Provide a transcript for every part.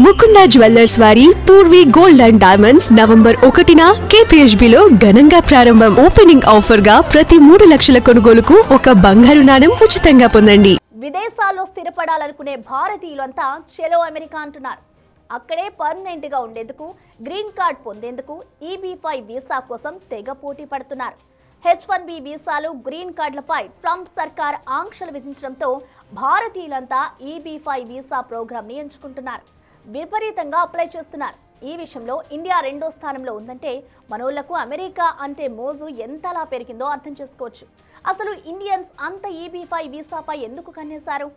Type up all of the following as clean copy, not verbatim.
Mukunda jewellers వారి Poorvi gold and diamonds November 1న కేపీహెచ్బీలో ఘనంగా ప్రారంభం. ఓపెనింగ్ ఆఫర్ గా ప్రతి 3 లక్షల కొనుగోలుకు ఒక బంగారు నాణెం ఉచితంగా పొందండి. విదేశాల్లో స్థిరపడాలనుకునే భారతీయులంతా చెలో అమెరికా అంటున్నారు. అక్కడే పర్మనెంట్ గా ఉండేందుకు, గ్రీన్ కార్డ్ పొందేందుకు EB-5 వీసా కోసం తెగ పోటీ పడుతున్నారు. H-1B వీసాలు, గ్రీన్ కార్డులపై ట్రంప్ సర్కార్ ఆంక్షలు విధించడంతో భారతీయులంతా EB-5 వీసా ప్రోగ్రామ్ ని ఎంచుకుంటున్నారు. విపరీతంగా అప్లై చేస్తున్నారు. ఈ విషయంలో ఇండియా 2వ స్థానంలో ఉందంటే మనోళ్లకు అమెరికా అంటే మోజు ఎంతలా పెరిగిందో అర్థం చేసుకోవచ్చు. అసలు ఇండియన్స్ అంత EB-5 వీసాపై ఎందుకు కన్నేశారు?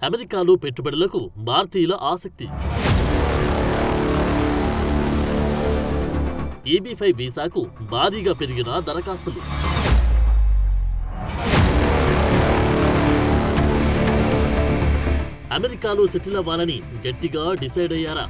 అమెరికాలో పెట్టుబడులకు భారతీయుల ఆసక్తి. EB-5 వీసాకు భారీగా పెరిగిన దరఖాస్తులు. అమెరికాలో సెటిల్ అవ్వాలని గట్టిగా డిసైడ్ అయ్యారా?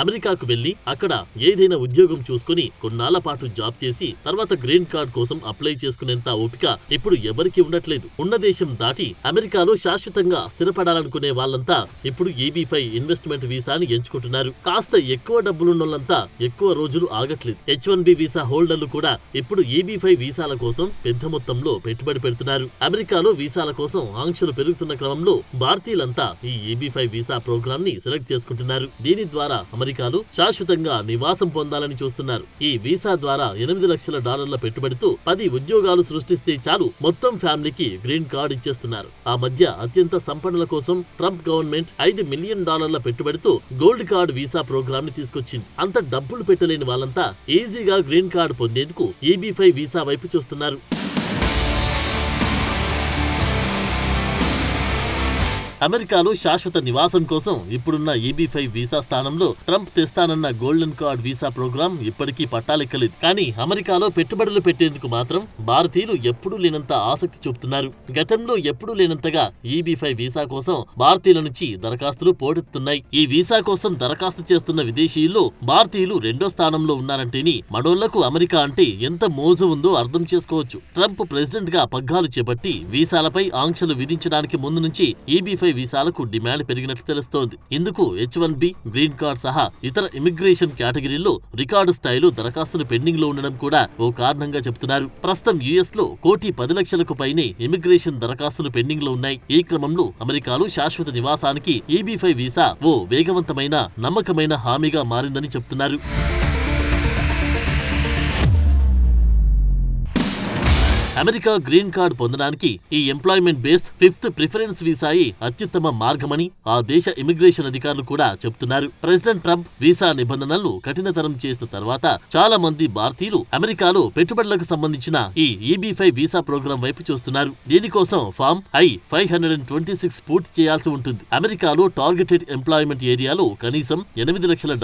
అమెరికాకు వెళ్లి అక్కడ ఏదైనా ఉద్యోగం చూసుకుని కొన్నాళ్ల పాటు జాబ్ చేసి తర్వాత గ్రీన్ కార్డ్ కోసం అప్లై చేసుకునేంత ఓపిక ఇప్పుడు ఎవరికీ ఉండట్లేదు. ఉన్న దేశం దాటి అమెరికాలో శాశ్వతంగా స్థిరపడాలనుకునే వాళ్ళంతా ఇప్పుడు EB-5 ఇన్వెస్ట్మెంట్ వీసాని ఎంచుకుంటున్నారు. కాస్త ఎక్కువ డబ్బులున్నోళ్ళంతా ఎక్కువ రోజులు ఆగట్లేదు. H-1B వీసా హోల్డర్లు కూడా ఇప్పుడు EB-5 వీసాల కోసం పెద్ద మొత్తంలో పెట్టుబడి పెడుతున్నారు. అమెరికాలో వీసాల కోసం ఆంక్షలు పెరుగుతున్న క్రమంలో భారతీయులంతా ఈ EB-5 వీసా ప్రోగ్రామ్ ని సెలెక్ట్ చేసుకుంటున్నారు. దీని ద్వారా అమెరికాలో శాశ్వతంగా నివాసం పొందాలని చూస్తున్నారు. ఈ వీసా ద్వారా $8 లక్షల పెట్టుబడితో 10 ఉద్యోగాలు సృష్టిస్తే చాలు మొత్తం ఫ్యామిలీకి గ్రీన్ కార్డ్ ఇచ్చేస్తున్నారు. ఆ మధ్య అత్యంత సంపన్నుల కోసం ట్రంప్ గవర్నమెంట్ $5 మిలియన్ పెట్టుబడితో గోల్డ్ కార్డ్ వీసా ప్రోగ్రామ్ ని తీసుకొచ్చింది. అంత డబ్బులు పెట్టలేని వాళ్ళంతా ఈజీగా గ్రీన్ కార్డ్ పొందేందుకు EB-5 వీసా వైపు చూస్తున్నారు. అమెరికాలో శాశ్వత నివాసం కోసం ఇప్పుడున్న EB-5 వీసా స్థానంలో ట్రంప్ తెస్తానన్న గోల్డెన్ కార్డ్ వీసా ప్రోగ్రాం ఇప్పటికీ పట్టాలెక్కలేదు. కానీ అమెరికాలో పెట్టుబడులు పెట్టేందుకు మాత్రం భారతీయులు ఎప్పుడూ లేనంత ఆసక్తి చూపుతున్నారు. గతంలో ఎప్పుడూ లేనంతగా EB-5 వీసా కోసం భారతీయుల నుంచి దరఖాస్తులు పోటెత్తున్నాయి. ఈ వీసా కోసం దరఖాస్తు చేస్తున్న విదేశీయుల్లో భారతీయులు 2వ స్థానంలో ఉన్నారంటేని మనోళ్లకు అమెరికా అంటే ఎంత మోజు ఉందో అర్థం చేసుకోవచ్చు. ట్రంప్ ప్రెసిడెంట్ గా పగ్గాలు చేపట్టి వీసాలపై ఆంక్షలు విధించడానికి ముందు నుంచి EB-5 వీసాలకు డిమాండ్ పెరిగినట్లు తెలుస్తోంది. ఇందుకు H-1B, గ్రీన్ కార్డ్ సహా ఇతర ఇమిగ్రేషన్ కేటగిరీల్లో రికార్డు స్థాయిలో దరఖాస్తులు పెండింగ్ లో ఉండడం కూడా ఓ కారణంగా చెబుతున్నారు. ప్రస్తుతం US లో 1,10,00,000కు పైనే ఇమిగ్రేషన్ దరఖాస్తులు పెండింగ్ లో ఉన్నాయి. ఈ క్రమంలో అమెరికాలో శాశ్వత నివాసానికి EB-5 వీసా ఓ వేగవంతమైన, నమ్మకమైన హామీగా మారిందని చెబుతున్నారు. అమెరికా గ్రీన్ కార్డ్ పొందడానికి ఈ ఎంప్లాయ్మెంట్ బేస్డ్ 5th ప్రిఫరెన్స్ వీసాయే అత్యుత్తమ మార్గమని ఆ దేశ ఇమిగ్రేషన్ అధికారులు కూడా చెబుతున్నారు. ప్రెసిడెంట్ ట్రంప్ వీసా నిబంధనలను కఠినతరం చేసిన తర్వాత చాలా మంది భారతీయులు అమెరికాలో పెట్టుబడులకు సంబంధించిన ఈ EB-5 వీసా ప్రోగ్రాం వైపు చూస్తున్నారు. దీనికోసం ఫామ్ I-526 పూర్తి చేయాల్సి ఉంటుంది. అమెరికాలో టార్గెటెడ్ ఎంప్లాయ్మెంట్ ఏరియాలో కనీసం $8 లక్షల,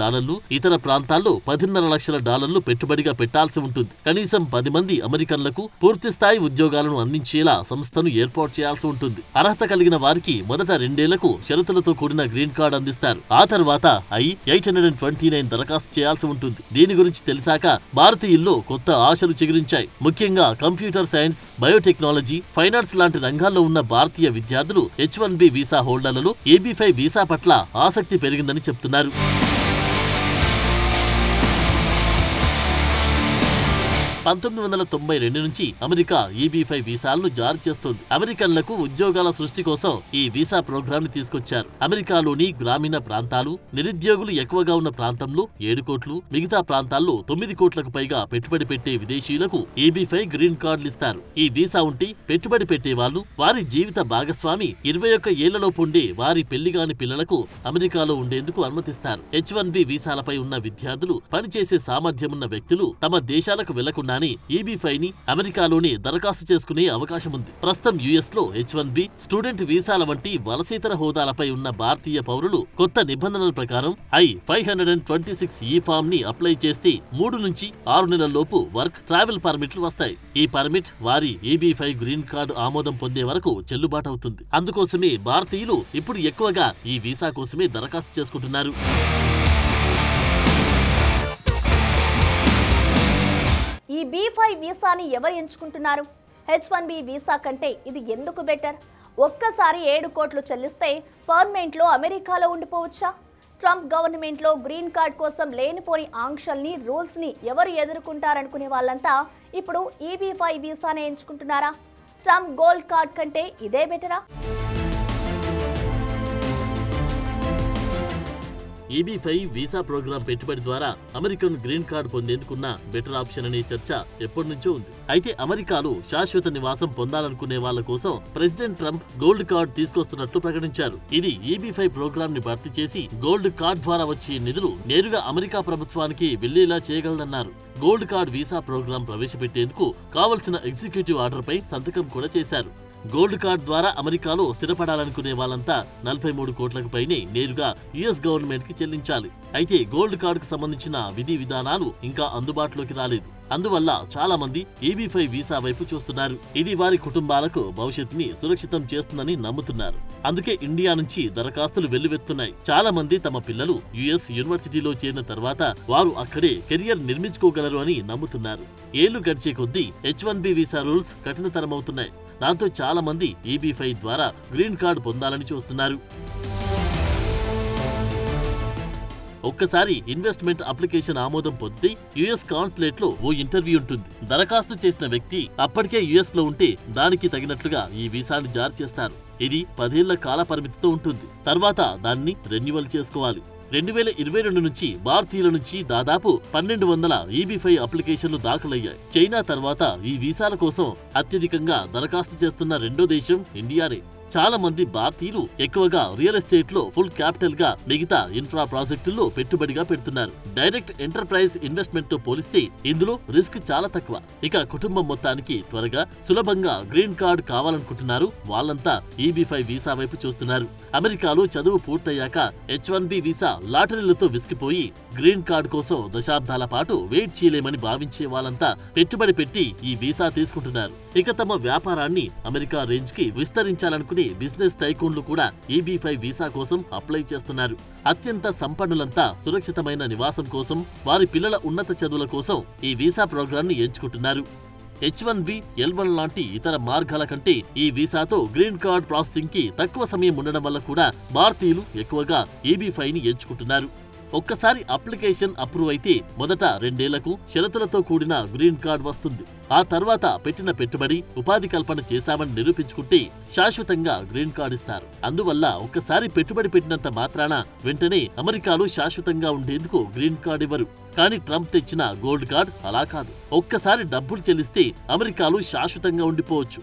ఇతర ప్రాంతాల్లో $10.5 లక్షల పెట్టుబడిగా పెట్టాల్సి ఉంటుంది. కనీసం 10 మంది అమెరికన్లకు పూర్తి స్థాయి ఉద్యోగాలను అందించేలా సంస్థను ఏర్పాటు చేయాల్సి ఉంటుంది. అర్హత కలిగిన వారికి మొదట 2 ఏళ్లకు షరతులతో కూడిన గ్రీన్ కార్డ్ అందిస్తారు. ఆ తర్వాత I-829 దరఖాస్తు చేయాల్సి ఉంటుంది. దీని గురించి తెలిసాక భారతీయుల్లో కొత్త ఆశలు చిగురించాయి. ముఖ్యంగా కంప్యూటర్ సైన్స్, బయోటెక్నాలజీ, ఫైనాన్స్ లాంటి రంగాల్లో ఉన్న భారతీయ విద్యార్థులు H-1B వీసా హోల్డర్లలో EB-5 వీసా పట్ల ఆసక్తి పెరిగిందని చెప్తున్నారు. 1992 నుంచి అమెరికా EB-5 వీసాలను జారీ చేస్తోంది. అమెరికన్లకు ఉద్యోగాల సృష్టి కోసం ఈ వీసా ప్రోగ్రామ్ ని తీసుకొచ్చారు. అమెరికాలోని గ్రామీణ ప్రాంతాలు, నిరుద్యోగులు ఎక్కువగా ఉన్న ప్రాంతంలో 7 కోట్లు, మిగతా ప్రాంతాల్లో 9 కోట్లకు పైగా పెట్టుబడి పెట్టే విదేశీయులకు EB-5 గ్రీన్ కార్డులు ఇస్తారు. ఈ వీసా ఉంటే పెట్టుబడి పెట్టే వాళ్ళు వారి జీవిత భాగస్వామి 21 ఏళ్లలోపు ఉండే వారి పెళ్లిగాని పిల్లలకు అమెరికాలో ఉండేందుకు అనుమతిస్తారు. H-1B వీసాలపై ఉన్న విద్యార్థులు, పనిచేసే సామర్థ్యమున్న వ్యక్తులు తమ దేశాలకు వెళ్లకుండా EB-5 ని అమెరికాలోనే దరఖాస్తు చేసుకునే అవకాశం ఉంది. ప్రస్తుతం US లో H-1B, స్టూడెంట్ వీసాల వంటి వలసేతర హోదాలపై ఉన్న భారతీయ పౌరులు కొత్త నిబంధనల ప్రకారం I-526 ఈ ఫామ్ ని అప్లై చేస్తే 3 నుంచి 6 నెలల లోపు వర్క్, ట్రావెల్ పర్మిట్లు వస్తాయి. ఈ పర్మిట్ వారి EB-5 గ్రీన్ కార్డు ఆమోదం పొందే వరకు చెల్లుబాటు అవుతుంది. అందుకోసమే భారతీయులు ఇప్పుడు ఎక్కువగా ఈ వీసా కోసమే దరఖాస్తు చేసుకుంటున్నారు. ఈ B5 వీసాని ఎవరు ఎంచుకుంటున్నారు? H1B వీసా కంటే ఇది ఎందుకు బెటర్? ఒక్కసారి 7 కోట్లు చెల్లిస్తే పర్మనెంట్లో అమెరికాలో ఉండిపోవచ్చా? ట్రంప్ గవర్నమెంట్లో గ్రీన్ కార్డ్ కోసం లేనిపోని ఆంక్షల్ని, రూల్స్ని ఎవరు ఎదుర్కొంటారనుకునే వాళ్ళంతా ఇప్పుడు EB5 వీసానే ఎంచుకుంటున్నారా? ట్రంప్ గోల్డ్ కార్డ్ కంటే ఇదే బెటరా? EB5 వీసా ప్రోగ్రాం పెట్టుబడి ద్వారా అమెరికన్ గ్రీన్ కార్డ్ పొందేందుకున్న బెటర్ ఆప్షన్ అనే చర్చ ఎప్పటి నుంచో ఉంది. అయితే అమెరికాలో శాశ్వత నివాసం పొందాలనుకునే వాళ్ళ కోసం ప్రెసిడెంట్ ట్రంప్ గోల్డ్ కార్డ్ తీసుకొస్తున్నట్లు ప్రకటించారు. ఇది EB5 ప్రోగ్రాం ని భర్తీ చేసి గోల్డ్ కార్డ్ ద్వారా వచ్చే నిధులు నేరుగా అమెరికా ప్రభుత్వానికి వెళ్లేలా చేయగలదన్నారు. గోల్డ్ కార్డ్ వీసా ప్రోగ్రాం ప్రవేశపెట్టేందుకు కావలసిన ఎగ్జిక్యూటివ్ ఆర్డర్ పై సంతకం కూడా చేశారు. గోల్డ్ కార్డ్ ద్వారా అమెరికాలో స్థిరపడాలనుకునే వాళ్ళంతా 43 కోట్లకు పైనే నేరుగా US గవర్నమెంట్ కి చెల్లించాలి. అయితే గోల్డ్ కార్డ్ కు సంబంధించిన విధి విధానాలు ఇంకా అందుబాటులోకి రాలేదు. అందువల్ల చాలా మంది EB5 వీసా వైపు చూస్తున్నారు. ఇది వారి కుటుంబాలకు భవిష్యత్తుని సురక్షితం చేస్తుందని నమ్ముతున్నారు. అందుకే ఇండియా నుంచి దరఖాస్తులు వెల్లువెత్తున్నాయి. చాలా మంది తమ పిల్లలు US యూనివర్సిటీలో చేరిన తర్వాత వారు అక్కడే కెరియర్ నిర్మించుకోగలరు అని నమ్ముతున్నారు. ఏళ్లు గడిచే కొద్దీ H1B వీసా రూల్స్ కఠినతరమవుతున్నాయి. దాంతో చాలా మంది EB5 ద్వారా గ్రీన్ కార్డ్ పొందాలని చూస్తున్నారు. ఒక్కసారి ఇన్వెస్ట్మెంట్ అప్లికేషన్ ఆమోదం పొందితే US కాన్సులేట్ లో ఓ ఇంటర్వ్యూ ఉంటుంది. దరఖాస్తు చేసిన వ్యక్తి అప్పటికే US లో ఉంటే దానికి తగినట్లుగా ఈ వీసాని జారీ చేస్తారు. ఇది 10 ఏళ్ల కాల పరిమితితో ఉంటుంది. తర్వాత దాన్ని రెన్యువల్ చేసుకోవాలి. 2022 నుంచి భారతీయుల నుంచి దాదాపు 1200 EB5 అప్లికేషన్లు దాఖలయ్యాయి. చైనా తర్వాత ఈ వీసాల కోసం అత్యధికంగా దరఖాస్తు చేస్తున్న రెండో దేశం ఇండియానే. చాలా మంది భారతీయులు ఎక్కువగా రియల్ ఎస్టేట్ లో ఫుల్ క్యాపిటల్ గా మిగతా ఇన్ఫ్రా ప్రాజెక్టుల్లో పెట్టుబడిగా పెడుతున్నారు. డైరెక్ట్ ఎంటర్ప్రైజ్ ఇన్వెస్ట్మెంట్ తో పోలిస్తే ఇందులో రిస్క్ చాలా తక్కువ. ఇక కుటుంబం మొత్తానికి త్వరగా సులభంగా గ్రీన్ కార్డ్ కావాలనుకుంటున్నారు వాళ్ళంతా EB5 వీసా వైపు చూస్తున్నారు. అమెరికాలో చదువు పూర్తయ్యాక H1B వీసా లాటరీలతో విసిగిపోయి గ్రీన్ కార్డ్ కోసం దశాబ్దాల పాటు వెయిట్ చేయలేమని భావించే వాళ్ళంతా పెట్టుబడి పెట్టి ఈ వీసా తీసుకుంటున్నారు. ఇక తమ వ్యాపారాన్ని అమెరికా రేంజ్ కి విస్తరించాలనుకునే బిజినెస్ టైకూన్లు కూడా EB5 వీసా కోసం అప్లై చేస్తున్నారు. అత్యంత సంపన్నులంతా సురక్షితమైన నివాసం కోసం, వారి పిల్లల ఉన్నత చదువుల కోసం ఈ వీసా ప్రోగ్రామ్ ని ఎంచుకుంటున్నారు. H1B, L1 లాంటి ఇతర మార్గాల కంటే ఈ వీసాతో గ్రీన్ కార్డ్ ప్రాసెసింగ్ కి తక్కువ సమయం ఉండడం వల్ల కూడా భారతీయులు ఎక్కువగా EB5 ని ఎంచుకుంటున్నారు. ఒక్కసారి అప్లికేషన్ అప్రూవ్ అయితే మొదట 2 ఏళ్లకు షరతులతో కూడిన గ్రీన్ కార్డ్ వస్తుంది. ఆ తర్వాత పెట్టిన పెట్టుబడి, ఉపాధి కల్పన చేశామని నిరూపించుకుంటే శాశ్వతంగా గ్రీన్ కార్డ్ ఇస్తారు. అందువల్ల ఒక్కసారి పెట్టుబడి పెట్టినంత మాత్రాన వెంటనే అమెరికాలో శాశ్వతంగా ఉండేందుకు గ్రీన్ కార్డ్ ఇవ్వరు. కానీ ట్రంప్ తెచ్చిన గోల్డ్ కార్డ్ అలా కాదు. ఒక్కసారి డబ్బులు చెల్లిస్తే అమెరికాలో శాశ్వతంగా ఉండిపోవచ్చు.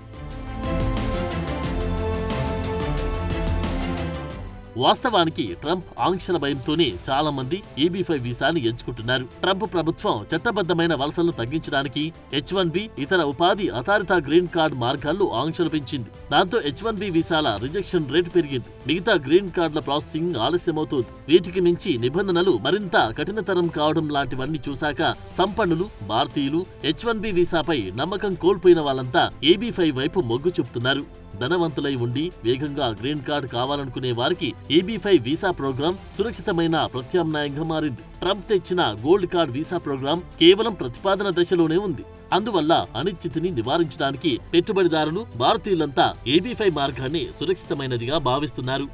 వాస్తవానికి ట్రంప్ ఆంక్షల భయంతోనే చాలా మంది EB5 వీసాని ఎంచుకుంటున్నారు. ట్రంప్ ప్రభుత్వం చట్టబద్ధమైన వలసలను తగ్గించడానికి H1B, ఇతర ఉపాధి ఆధారిత గ్రీన్ కార్డ్ మార్గాల్లో ఆంక్షలు పెంచింది. దాంతో H1B వీసాల రిజెక్షన్ రేటు పెరిగింది. మిగతా గ్రీన్ కార్డుల ప్రాసెసింగ్ ఆలస్యమవుతోంది. వీటికి మించి నిబంధనలు మరింత కఠినతరం కావడం లాంటివన్నీ చూశాక సంపన్నులు, భారతీయులు H1B వీసాపై నమ్మకం కోల్పోయిన వాళ్ళంతా EB5 వైపు మొగ్గు చూపుతున్నారు. ధనవంతులై ఉండి వేగంగా గ్రీన్ కార్డ్ కావాలనుకునే వారికి EB5 వీసా ప్రోగ్రాం సురక్షితమైన ప్రత్యామ్నాయంగా మారింది. ట్రంప్ తెచ్చిన గోల్డ్ కార్డ్ వీసా ప్రోగ్రాం కేవలం ప్రతిపాదన దశలోనే ఉంది. అందువల్ల అనిశ్చితిని నివారించడానికి పెట్టుబడిదారులు, భారతీయులంతా EB5 మార్గాన్ని సురక్షితమైనదిగా భావిస్తున్నారు.